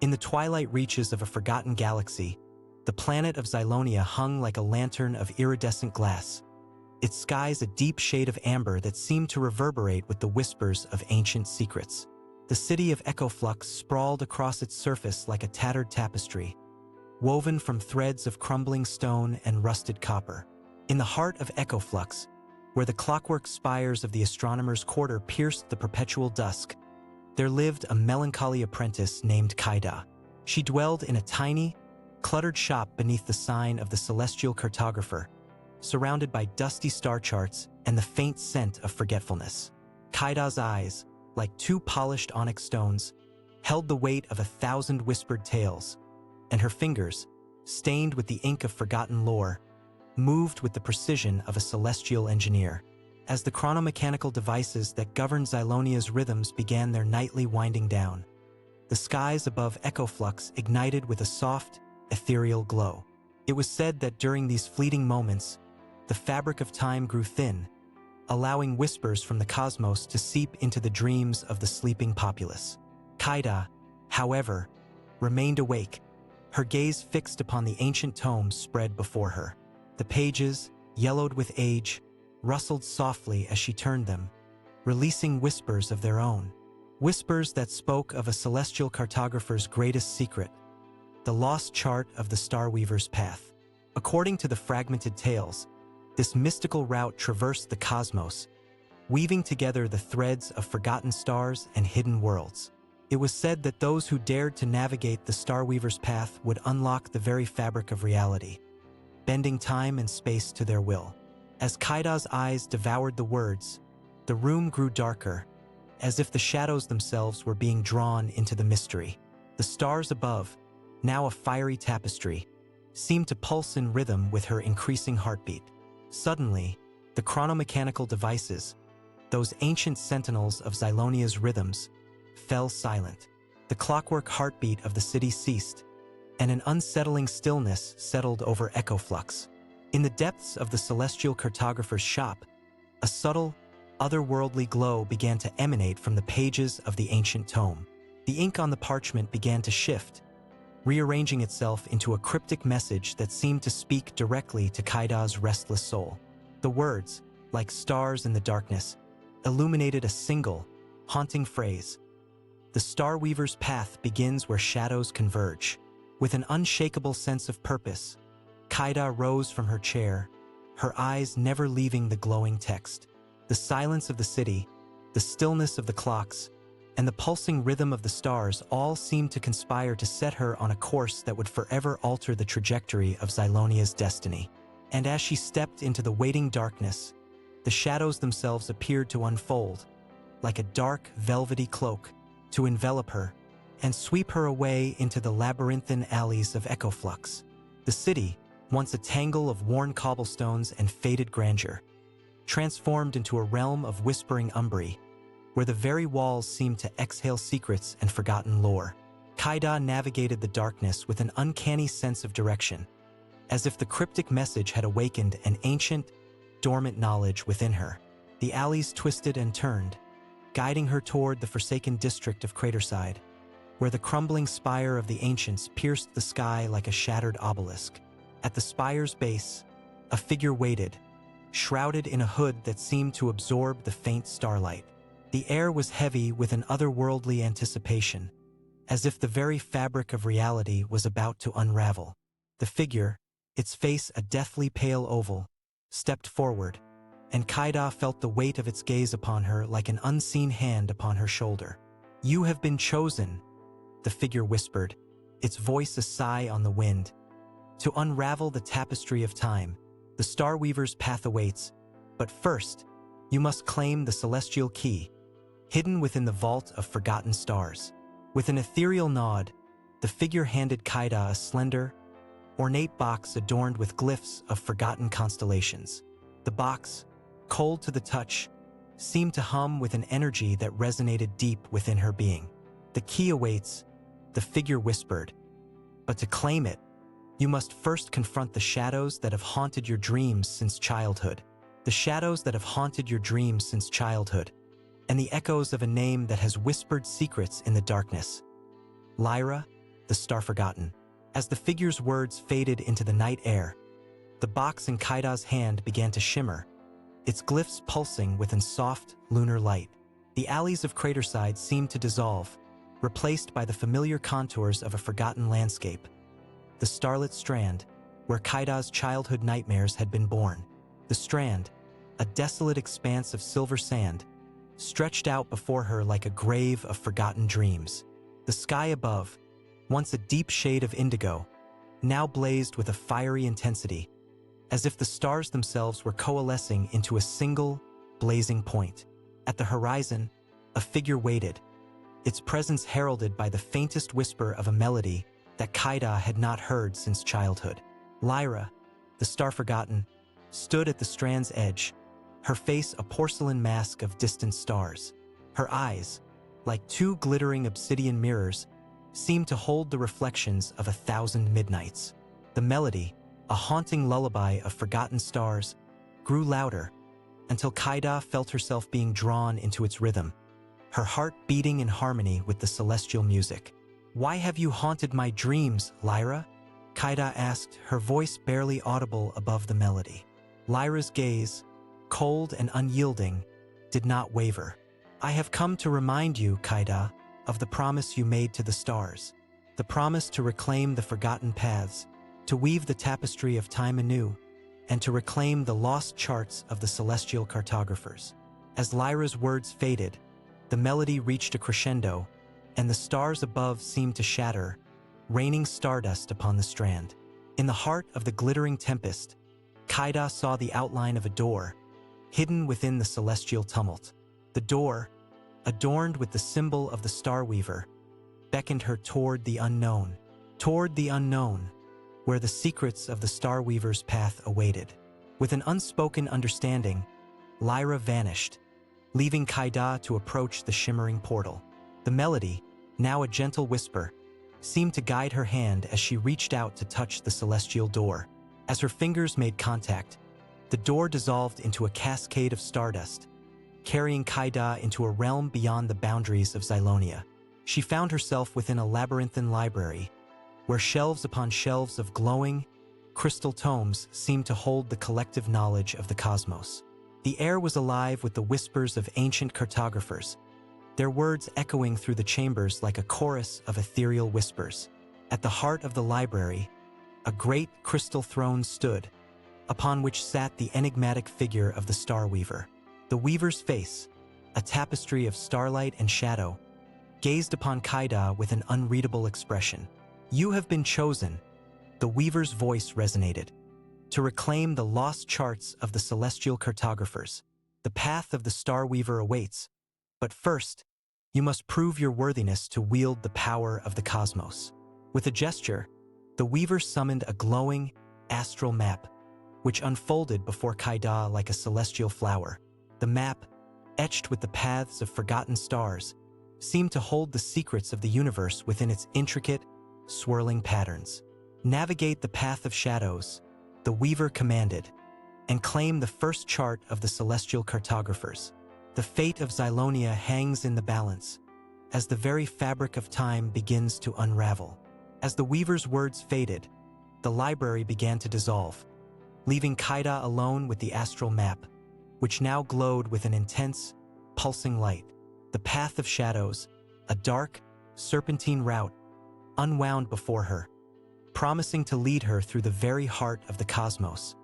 In the twilight reaches of a forgotten galaxy, the planet of Xilonia hung like a lantern of iridescent glass, its skies a deep shade of amber that seemed to reverberate with the whispers of ancient secrets. The city of Ecoflux sprawled across its surface like a tattered tapestry, woven from threads of crumbling stone and rusted copper. In the heart of Ecoflux, where the clockwork spires of the astronomer's quarter pierced the perpetual dusk, there lived a melancholy apprentice named Kaida. She dwelled in a tiny, cluttered shop beneath the sign of the celestial cartographer, surrounded by dusty star charts and the faint scent of forgetfulness. Kaida's eyes, like two polished onyx stones, held the weight of 1,000 whispered tales, and her fingers, stained with the ink of forgotten lore, moved with the precision of a celestial engineer. As the chronomechanical devices that governed Xylonia's rhythms began their nightly winding down, the skies above Ecoflux ignited with a soft, ethereal glow. It was said that during these fleeting moments, the fabric of time grew thin, allowing whispers from the cosmos to seep into the dreams of the sleeping populace. Kaida, however, remained awake, her gaze fixed upon the ancient tomes spread before her. The pages, yellowed with age, rustled softly as she turned them, releasing whispers of their own. Whispers that spoke of a celestial cartographer's greatest secret, the lost chart of the Starweaver's path. According to the fragmented tales, this mystical route traversed the cosmos, weaving together the threads of forgotten stars and hidden worlds. It was said that those who dared to navigate the Starweaver's path would unlock the very fabric of reality, bending time and space to their will. As Kaida's eyes devoured the words, the room grew darker, as if the shadows themselves were being drawn into the mystery. The stars above, now a fiery tapestry, seemed to pulse in rhythm with her increasing heartbeat. Suddenly, the chronomechanical devices, those ancient sentinels of Xylonia's rhythms, fell silent. The clockwork heartbeat of the city ceased, and an unsettling stillness settled over Ecoflux. In the depths of the celestial cartographer's shop, a subtle, otherworldly glow began to emanate from the pages of the ancient tome. The ink on the parchment began to shift, rearranging itself into a cryptic message that seemed to speak directly to Kaida's restless soul. The words, like stars in the darkness, illuminated a single, haunting phrase. The Starweaver's path begins where shadows converge. With an unshakable sense of purpose, Kaida rose from her chair, her eyes never leaving the glowing text. The silence of the city, the stillness of the clocks, and the pulsing rhythm of the stars all seemed to conspire to set her on a course that would forever alter the trajectory of Xylonia's destiny. And as she stepped into the waiting darkness, the shadows themselves appeared to unfold, like a dark, velvety cloak, to envelop her and sweep her away into the labyrinthine alleys of Ecoflux. The city, once a tangle of worn cobblestones and faded grandeur, transformed into a realm of whispering umbri, where the very walls seemed to exhale secrets and forgotten lore. Kaida navigated the darkness with an uncanny sense of direction, as if the cryptic message had awakened an ancient, dormant knowledge within her. The alleys twisted and turned, guiding her toward the forsaken district of Craterside, where the crumbling spire of the ancients pierced the sky like a shattered obelisk. At the spire's base, a figure waited, shrouded in a hood that seemed to absorb the faint starlight. The air was heavy with an otherworldly anticipation, as if the very fabric of reality was about to unravel. The figure, its face a deathly pale oval, stepped forward, and Kaida felt the weight of its gaze upon her like an unseen hand upon her shoulder. "You have been chosen," the figure whispered, its voice a sigh on the wind. "To unravel the tapestry of time, the Starweaver's path awaits, but first, you must claim the celestial key, hidden within the vault of forgotten stars." With an ethereal nod, the figure handed Kaida a slender, ornate box adorned with glyphs of forgotten constellations. The box, cold to the touch, seemed to hum with an energy that resonated deep within her being. "The key awaits," the figure whispered, "but to claim it, you must first confront the shadows that have haunted your dreams since childhood. The shadows that have haunted your dreams since childhood, and the echoes of a name that has whispered secrets in the darkness. Lyra, the Star Forgotten. As the figure's words faded into the night air, the box in Kaida's hand began to shimmer, its glyphs pulsing within soft, lunar light. The alleys of Craterside seemed to dissolve, replaced by the familiar contours of a forgotten landscape. The starlit strand, where Kaida's childhood nightmares had been born. The strand, a desolate expanse of silver sand, stretched out before her like a grave of forgotten dreams. The sky above, once a deep shade of indigo, now blazed with a fiery intensity, as if the stars themselves were coalescing into a single, blazing point. At the horizon, a figure waited, its presence heralded by the faintest whisper of a melody that Kaida had not heard since childhood. Lyra, the Star Forgotten, stood at the strand's edge, her face a porcelain mask of distant stars. Her eyes, like two glittering obsidian mirrors, seemed to hold the reflections of 1,000 midnights. The melody, a haunting lullaby of forgotten stars, grew louder until Kaida felt herself being drawn into its rhythm, her heart beating in harmony with the celestial music. "Why have you haunted my dreams, Lyra?" Kaida asked, her voice barely audible above the melody. Lyra's gaze, cold and unyielding, did not waver. "I have come to remind you, Kaida, of the promise you made to the stars, the promise to reclaim the forgotten paths, to weave the tapestry of time anew, and to reclaim the lost charts of the celestial cartographers." As Lyra's words faded, the melody reached a crescendo, and the stars above seemed to shatter, raining stardust upon the strand. In the heart of the glittering tempest, Kaida saw the outline of a door, hidden within the celestial tumult. The door, adorned with the symbol of the Star Weaver, beckoned her toward the unknown, where the secrets of the Star Weaver's path awaited. With an unspoken understanding, Lyra vanished, leaving Kaida to approach the shimmering portal. The melody, now a gentle whisper, seemed to guide her hand as she reached out to touch the celestial door. As her fingers made contact, the door dissolved into a cascade of stardust, carrying Kaida into a realm beyond the boundaries of Zylonia. She found herself within a labyrinthine library, where shelves upon shelves of glowing, crystal tomes seemed to hold the collective knowledge of the cosmos. The air was alive with the whispers of ancient cartographers, their words echoing through the chambers like a chorus of ethereal whispers. At the heart of the library, a great crystal throne stood, upon which sat the enigmatic figure of the Star Weaver. The Weaver's face, a tapestry of starlight and shadow, gazed upon Kaida with an unreadable expression. "You have been chosen," the Weaver's voice resonated, "to reclaim the lost charts of the celestial cartographers. The path of the Star Weaver awaits, but first, you must prove your worthiness to wield the power of the cosmos." With a gesture, the Weaver summoned a glowing, astral map, which unfolded before Kaida like a celestial flower. The map, etched with the paths of forgotten stars, seemed to hold the secrets of the universe within its intricate, swirling patterns. "Navigate the path of shadows," the Weaver commanded, "and claim the first chart of the celestial cartographers. The fate of Zylonia hangs in the balance, as the very fabric of time begins to unravel." As the Weaver's words faded, the library began to dissolve, leaving Kaida alone with the astral map, which now glowed with an intense, pulsing light. The path of shadows, a dark, serpentine route, unwound before her, promising to lead her through the very heart of the cosmos.